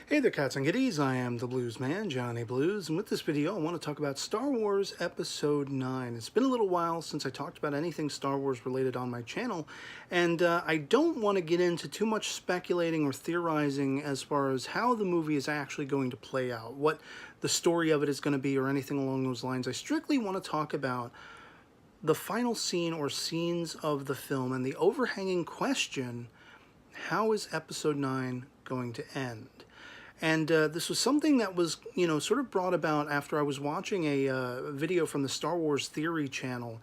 Hey there, cats and kitties. I am the Blues Man, Johnny Blues, and with this video I want to talk about Star Wars Episode 9. It's been a little while since I talked about anything Star Wars related on my channel, and I don't want to get into too much speculating or theorizing as far as how the movie is actually going to play out, what the story of it is going to be, or anything along those lines. I strictly want to talk about the final scene or scenes of the film and the overhanging question, how is Episode 9 going to end? And this was something that was, sort of brought about after I was watching a video from the Star Wars Theory channel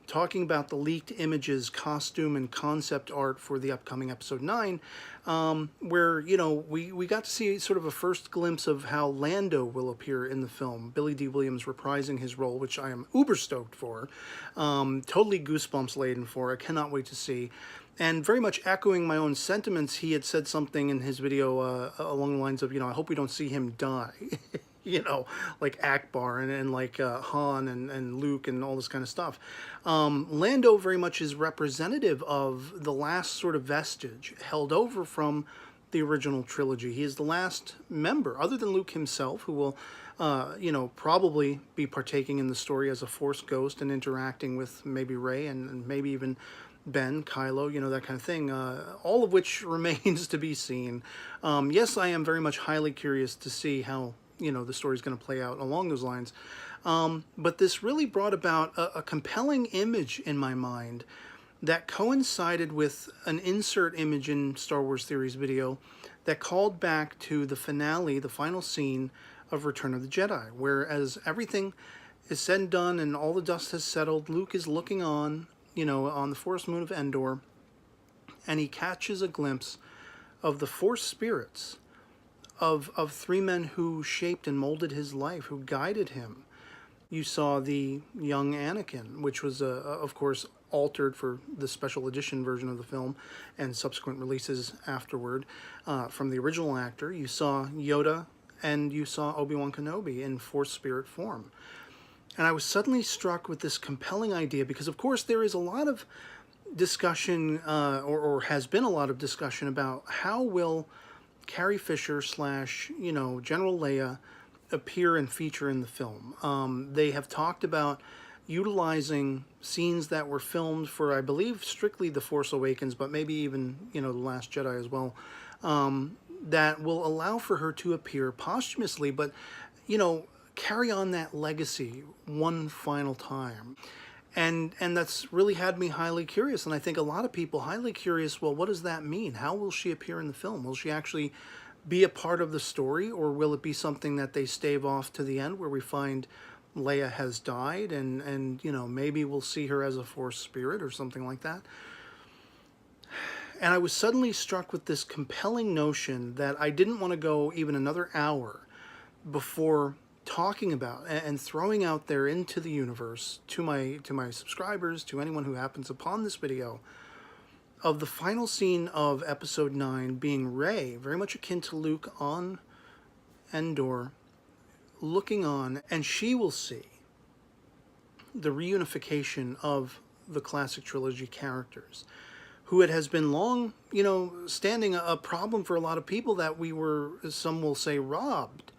talking about the leaked images, costume, and concept art for the upcoming Episode 9, where, we got to see sort of a first glimpse of how Lando will appear in the film. Billy D. Williams reprising his role, which I am uber stoked for. Totally goosebumps laden for. I cannot wait to see. And very much echoing my own sentiments, he had said something in his video along the lines of, I hope we don't see him die. Like Akbar and like Han and Luke and all this kind of stuff. Lando very much is representative of the last sort of vestige held over from the original trilogy. He is the last member, other than Luke himself, who will, probably be partaking in the story as a Force ghost and interacting with maybe Rey and maybe even Ben, Kylo, that kind of thing, all of which remains to be seen. Yes, I am very much highly curious to see how, the story is going to play out along those lines. But this really brought about a compelling image in my mind that coincided with an insert image in Star Wars Theory's video that called back to the finale, the final scene of Return of the Jedi, where as everything is said and done and all the dust has settled, Luke is looking on the forest moon of Endor, and he catches a glimpse of the Force spirits of three men who shaped and molded his life, who guided him. You saw the young Anakin, which was, of course, altered for the special edition version of the film and subsequent releases afterward from the original actor. You saw Yoda, and you saw Obi-Wan Kenobi in Force spirit form. And I was suddenly struck with this compelling idea because, of course, there is a lot of discussion, or has been a lot of discussion about how will Carrie Fisher / General Leia appear and feature in the film. They have talked about utilizing scenes that were filmed for, I believe, strictly The Force Awakens, but maybe even, The Last Jedi as well, that will allow for her to appear posthumously, but, carry on that legacy one final time. And that's really had me highly curious, and I think a lot of people highly curious, well, what does that mean? How will she appear in the film? Will she actually be a part of the story, or will it be something that they stave off to the end where we find Leia has died and maybe we'll see her as a Force spirit or something like that? And I was suddenly struck with this compelling notion that I didn't want to go even another hour before talking about and throwing out there into the universe to my subscribers, to anyone who happens upon this video, of the final scene of Episode 9 being Rey, very much akin to Luke on Endor, looking on, and she will see the reunification of the classic trilogy characters, who it has been long, standing a problem for a lot of people that we were, some will say, robbed,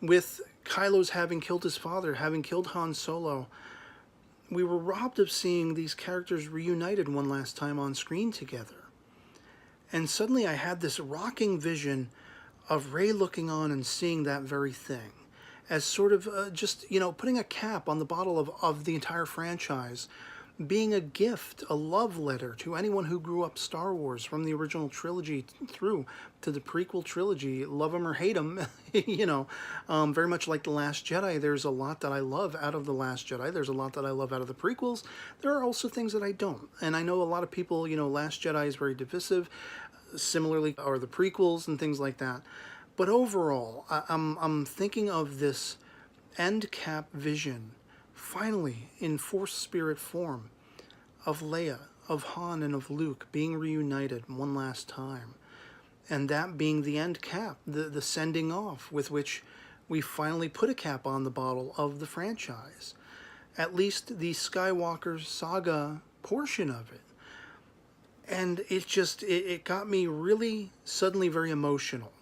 with Kylo's having killed his father, having killed Han Solo. We were robbed of seeing these characters reunited one last time on screen together. And suddenly I had this rocking vision of Rey looking on and seeing that very thing as sort of just, putting a cap on the bottle of the entire franchise, being a gift, a love letter to anyone who grew up Star Wars from the original trilogy through to the prequel trilogy, love them or hate them, very much like The Last Jedi. There's a lot that I love out of The Last Jedi. There's a lot that I love out of the prequels. There are also things that I don't. And I know a lot of people, Last Jedi is very divisive, similarly are the prequels and things like that. But overall, I'm thinking of this end cap vision, finally in Force spirit form, of Leia, of Han, and of Luke being reunited one last time. And that being the end cap, the sending off with which we finally put a cap on the bottle of the franchise. At least the Skywalker saga portion of it. And it got me really suddenly very emotional.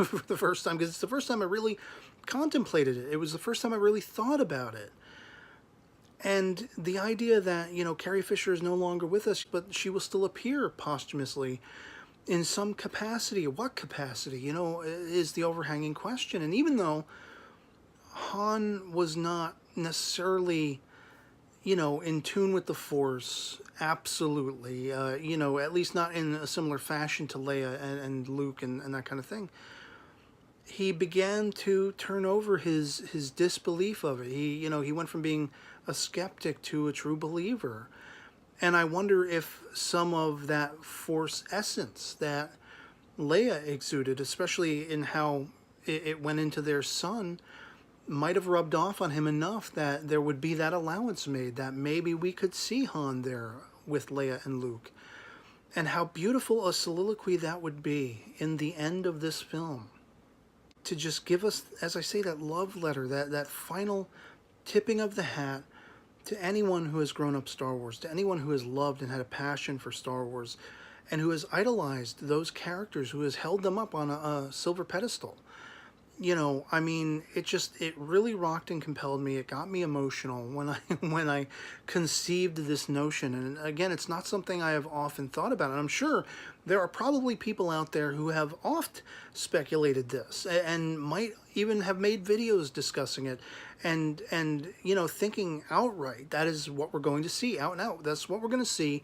for the first time, because it's the first time I really contemplated it. It was the first time I really thought about it. And the idea that, Carrie Fisher is no longer with us, but she will still appear posthumously in some capacity. What capacity, is the overhanging question. And even though Han was not necessarily, in tune with the Force, absolutely, at least not in a similar fashion to Leia and Luke and that kind of thing, he began to turn over his disbelief of it. He went from being a skeptic to a true believer. And I wonder if some of that Force essence that Leia exuded, especially in how it went into their son, might have rubbed off on him enough that there would be that allowance made, that maybe we could see Han there with Leia and Luke. And how beautiful a soliloquy that would be in the end of this film. To just give us, as I say, that love letter, that final tipping of the hat to anyone who has grown up Star Wars, to anyone who has loved and had a passion for Star Wars, and who has idolized those characters, who has held them up on a silver pedestal. It really rocked and compelled me. It got me emotional when I conceived this notion. And again, it's not something I have often thought about. And I'm sure there are probably people out there who have oft speculated this and might even have made videos discussing it and thinking outright that is what we're going to see out and out. That's what we're going to see,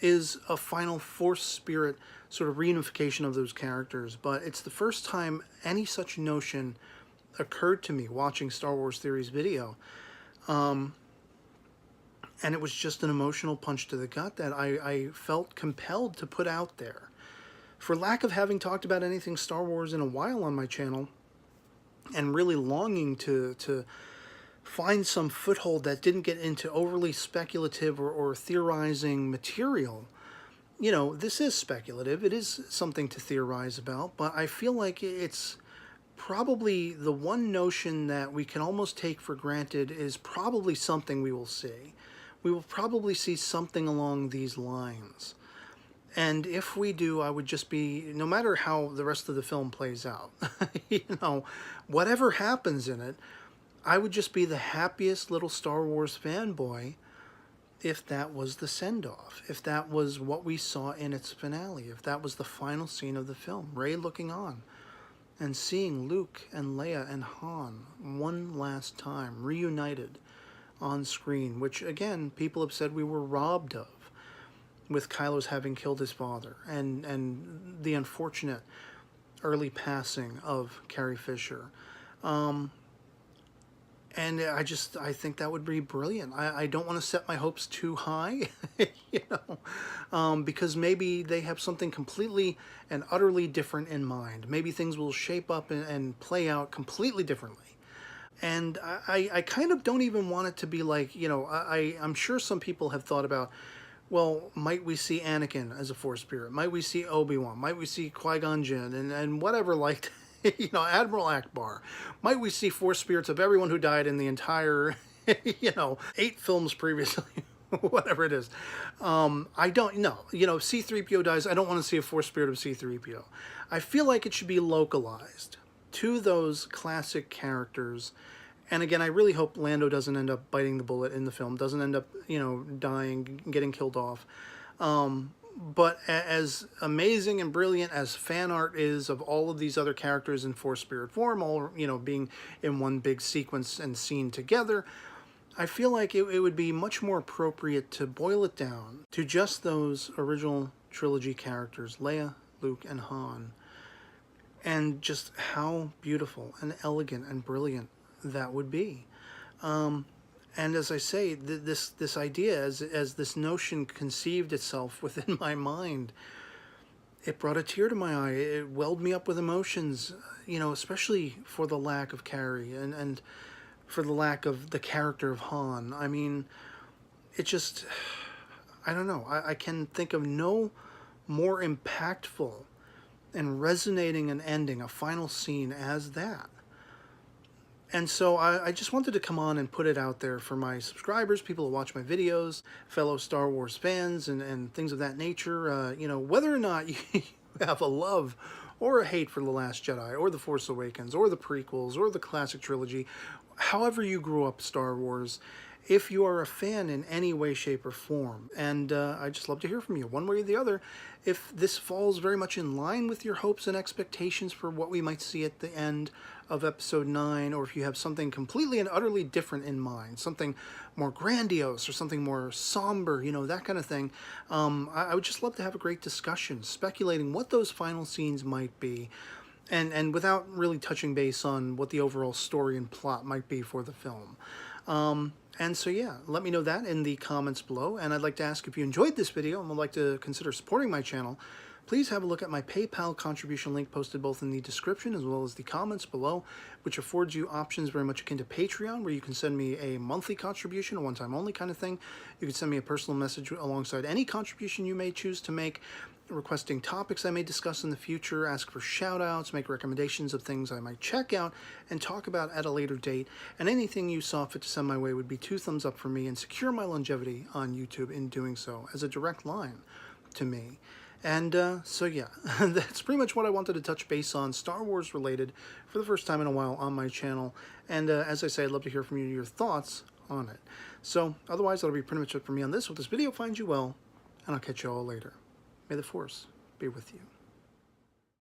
is a final Force spirit sort of reunification of those characters. But it's the first time any such notion occurred to me watching Star Wars Theory's video. And it was just an emotional punch to the gut that I felt compelled to put out there. For lack of having talked about anything Star Wars in a while on my channel, and really longing to find some foothold that didn't get into overly speculative or theorizing material. This is speculative. It is something to theorize about, but I feel like it's probably the one notion that we can almost take for granted is probably something we will see. We will probably see something along these lines. And if we do, I would just be, no matter how the rest of the film plays out, whatever happens in it, I would just be the happiest little Star Wars fanboy if that was the send-off, if that was what we saw in its finale, if that was the final scene of the film, Rey looking on and seeing Luke and Leia and Han one last time, reunited on screen, which, again, people have said we were robbed of, with Kylo's having killed his father, and the unfortunate early passing of Carrie Fisher. And I think that would be brilliant. I don't want to set my hopes too high, because maybe they have something completely and utterly different in mind. Maybe things will shape up and play out completely differently. And I kind of don't even want it to be like, I'm sure some people have thought about, well, might we see Anakin as a Force spirit? Might we see Obi-Wan? Might we see Qui-Gon Jinn and whatever like that? Admiral Akbar. Might we see Force spirits of everyone who died in the entire, 8 films previously, whatever it is. I don't know. C-3PO dies. I don't want to see a Force spirit of C-3PO. I feel like it should be localized to those classic characters. And again, I really hope Lando doesn't end up biting the bullet in the film, doesn't end up, dying, getting killed off. But as amazing and brilliant as fan art is of all of these other characters in Force spirit form, all, being in one big sequence and scene together, I feel like it would be much more appropriate to boil it down to just those original trilogy characters, Leia, Luke, and Han, and just how beautiful and elegant and brilliant that would be. And as I say, this idea, as this notion conceived itself within my mind, it brought a tear to my eye. It welled me up with emotions, especially for the lack of Carrie and for the lack of the character of Han. I mean, it just, I don't know. I can think of no more impactful and resonating an ending, a final scene as that. And so I just wanted to come on and put it out there for my subscribers, people who watch my videos, fellow Star Wars fans, and things of that nature. Whether or not you have a love or a hate for The Last Jedi, or The Force Awakens, or the prequels, or the classic trilogy, however you grew up Star Wars, if you are a fan in any way, shape, or form. And I'd just love to hear from you, one way or the other, if this falls very much in line with your hopes and expectations for what we might see at the end of Episode 9, or if you have something completely and utterly different in mind, something more grandiose or something more somber, you know, that kind of thing. I would just love to have a great discussion, speculating what those final scenes might be, and without really touching base on what the overall story and plot might be for the film. And so yeah, let me know that in the comments below, and I'd like to ask if you enjoyed this video and would like to consider supporting my channel, please have a look at my PayPal contribution link posted both in the description as well as the comments below, which affords you options very much akin to Patreon, where you can send me a monthly contribution, a one-time only kind of thing. You can send me a personal message alongside any contribution you may choose to make, requesting topics I may discuss in the future, ask for shout-outs, make recommendations of things I might check out and talk about at a later date, and anything you saw fit to send my way would be 2 thumbs up for me and secure my longevity on YouTube in doing so as a direct line to me. And so yeah, that's pretty much what I wanted to touch base on, Star Wars related, for the first time in a while on my channel. And as I say, I'd love to hear from you, your thoughts on it. So otherwise, that'll be pretty much it for me on this. Hope this video finds you well, and I'll catch you all later. May the Force be with you.